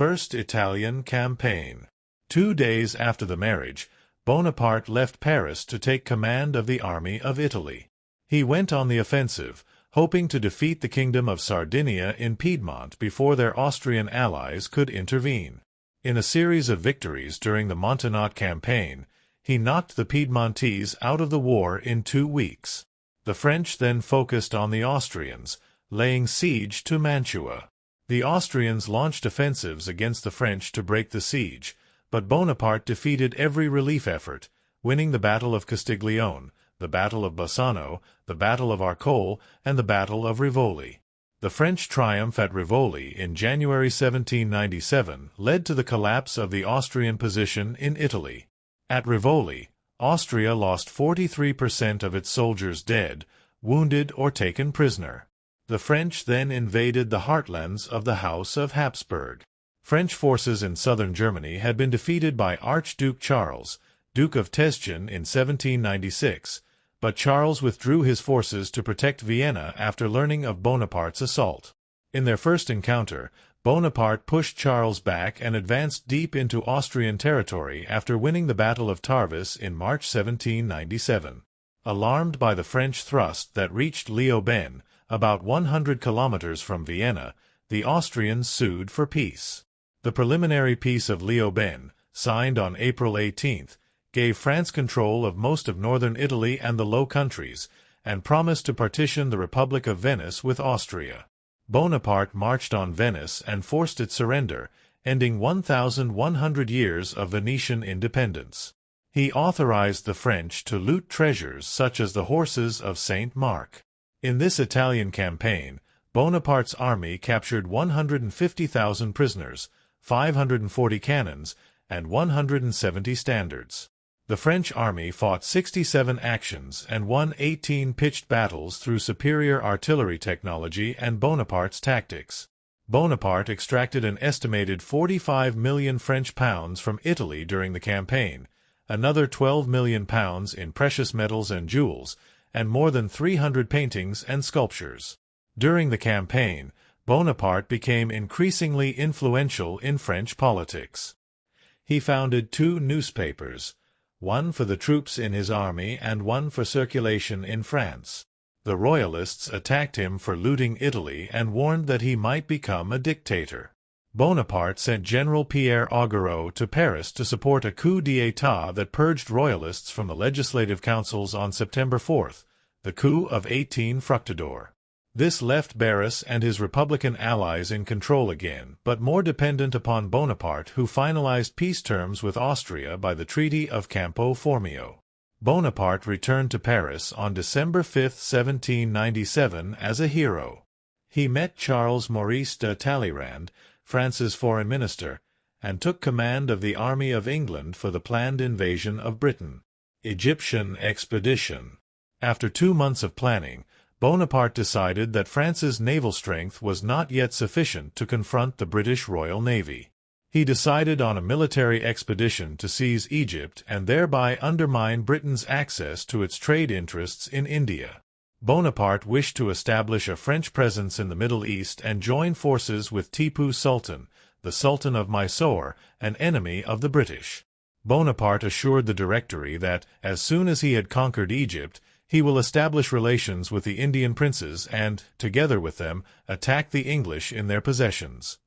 First Italian Campaign. 2 days after the marriage, Bonaparte left Paris to take command of the army of Italy. He went on the offensive, hoping to defeat the Kingdom of Sardinia in Piedmont before their Austrian allies could intervene. In a series of victories during the Montenotte campaign, he knocked the Piedmontese out of the war in 2 weeks. The French then focused on the Austrians, laying siege to Mantua. The Austrians launched offensives against the French to break the siege, but Bonaparte defeated every relief effort, winning the Battle of Castiglione, the Battle of Bassano, the Battle of Arcole, and the Battle of Rivoli. The French triumph at Rivoli in January 1797 led to the collapse of the Austrian position in Italy. At Rivoli, Austria lost 43% of its soldiers dead, wounded, or taken prisoner. The French then invaded the heartlands of the House of Habsburg. French forces in southern Germany had been defeated by Archduke Charles, Duke of Teschen, in 1796, but Charles withdrew his forces to protect Vienna after learning of Bonaparte's assault. In their first encounter, Bonaparte pushed Charles back and advanced deep into Austrian territory after winning the Battle of Tarvis in March 1797. Alarmed by the French thrust that reached Leoben, about 100 kilometers from Vienna, the Austrians sued for peace. The preliminary Peace of Leoben, signed on April 18, gave France control of most of northern Italy and the Low Countries, and promised to partition the Republic of Venice with Austria. Bonaparte marched on Venice and forced its surrender, ending 1,100 years of Venetian independence. He authorized the French to loot treasures such as the horses of Saint Mark. In this Italian campaign, Bonaparte's army captured 150,000 prisoners, 540 cannons, and 170 standards. The French army fought 67 actions and won 18 pitched battles through superior artillery technology and Bonaparte's tactics. Bonaparte extracted an estimated 45 million French pounds from Italy during the campaign, another 12 million pounds in precious metals and jewels, and more than 300 paintings and sculptures. During the campaign, Bonaparte became increasingly influential in French politics. He founded 2 newspapers, one for the troops in his army and one for circulation in France. The Royalists attacked him for looting Italy and warned that he might become a dictator. Bonaparte sent General Pierre Augereau to Paris to support a coup d'état that purged Royalists from the legislative councils on September 4, the coup of 18 Fructidor. This left Barras and his Republican allies in control again, but more dependent upon Bonaparte, who finalized peace terms with Austria by the Treaty of Campo Formio. Bonaparte returned to Paris on December 5, 1797, as a hero. He met Charles Maurice de Talleyrand, France's foreign minister, and took command of the Army of England for the planned invasion of Britain. Egyptian expedition. After 2 months of planning, Bonaparte decided that France's naval strength was not yet sufficient to confront the British Royal Navy. He decided on a military expedition to seize Egypt and thereby undermine Britain's access to its trade interests in India. Bonaparte wished to establish a French presence in the Middle East and join forces with Tipu Sultan, the Sultan of Mysore, an enemy of the British. Bonaparte assured the Directory that, as soon as he had conquered Egypt, he will establish relations with the Indian princes and, together with them, attack the English in their possessions.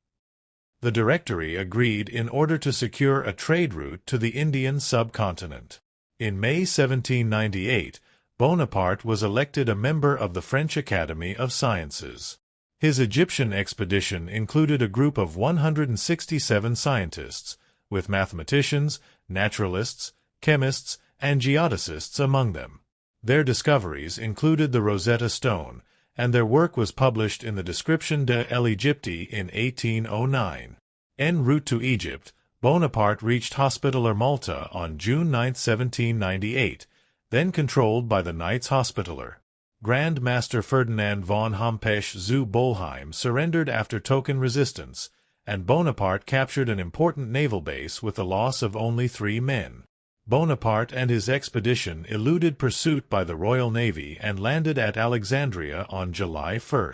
The Directory agreed in order to secure a trade route to the Indian subcontinent. In May 1798, Bonaparte was elected a member of the French Academy of Sciences. His Egyptian expedition included a group of 167 scientists, with mathematicians, naturalists, chemists, and geodesists among them. Their discoveries included the Rosetta Stone, and their work was published in the Description de l'Égypte in 1809. En route to Egypt, Bonaparte reached Hospitaller Malta on June 9, 1798, then controlled by the Knights Hospitaller. Grand Master Ferdinand von Hompesch zu Bolheim surrendered after token resistance, and Bonaparte captured an important naval base with the loss of only 3 men. Bonaparte and his expedition eluded pursuit by the Royal Navy and landed at Alexandria on July 1.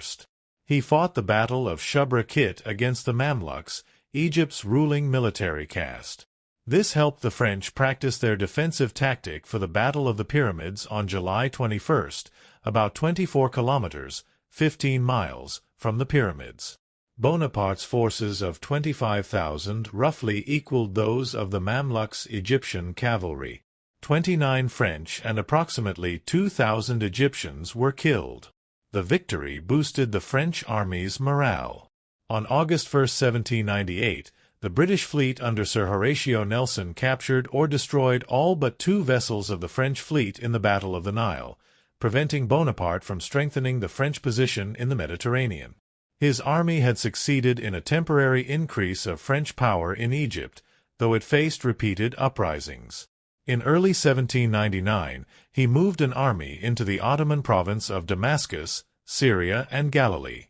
He fought the Battle of Shubra Khit against the Mamluks, Egypt's ruling military caste. This helped the French practice their defensive tactic for the Battle of the Pyramids on July 21st, about 24 kilometers, 15 miles, from the pyramids. Bonaparte's forces of 25,000 roughly equaled those of the Mamluks' Egyptian cavalry. 29 French and approximately 2,000 Egyptians were killed. The victory boosted the French army's morale. On August 1, 1798, the British fleet under Sir Horatio Nelson captured or destroyed all but 2 vessels of the French fleet in the Battle of the Nile, preventing Bonaparte from strengthening the French position in the Mediterranean. His army had succeeded in a temporary increase of French power in Egypt, though it faced repeated uprisings. In early 1799, he moved an army into the Ottoman province of Damascus, Syria, and Galilee.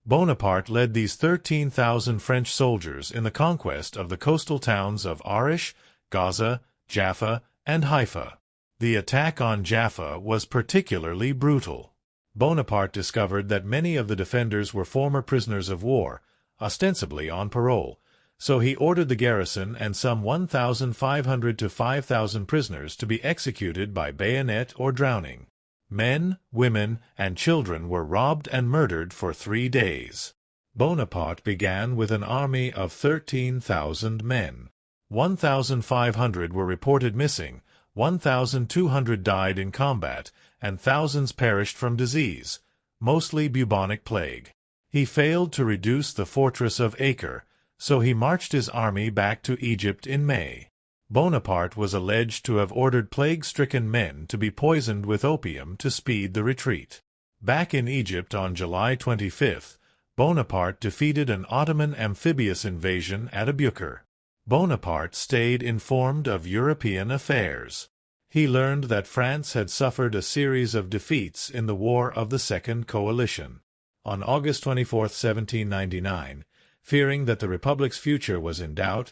Bonaparte led these 13,000 French soldiers in the conquest of the coastal towns of Arish, Gaza, Jaffa, and Haifa. The attack on Jaffa was particularly brutal. Bonaparte discovered that many of the defenders were former prisoners of war, ostensibly on parole, so he ordered the garrison and some 1,500 to 5,000 prisoners to be executed by bayonet or drowning. Men, women, and children were robbed and murdered for 3 days. Bonaparte began with an army of 13,000 men. 1,500 were reported missing, 1,200 died in combat, and thousands perished from disease, mostly bubonic plague. He failed to reduce the fortress of Acre, so he marched his army back to Egypt in May. Bonaparte was alleged to have ordered plague-stricken men to be poisoned with opium to speed the retreat. Back in Egypt on July 25, Bonaparte defeated an Ottoman amphibious invasion at Abukir. Bonaparte stayed informed of European affairs. He learned that France had suffered a series of defeats in the War of the Second Coalition. On August 24, 1799, fearing that the Republic's future was in doubt,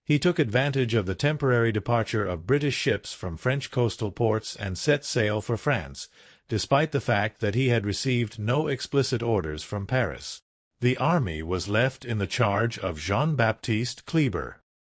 he took advantage of the temporary departure of British ships from French coastal ports and set sail for France, despite the fact that he had received no explicit orders from Paris. The army was left in the charge of Jean-Baptiste Kleber.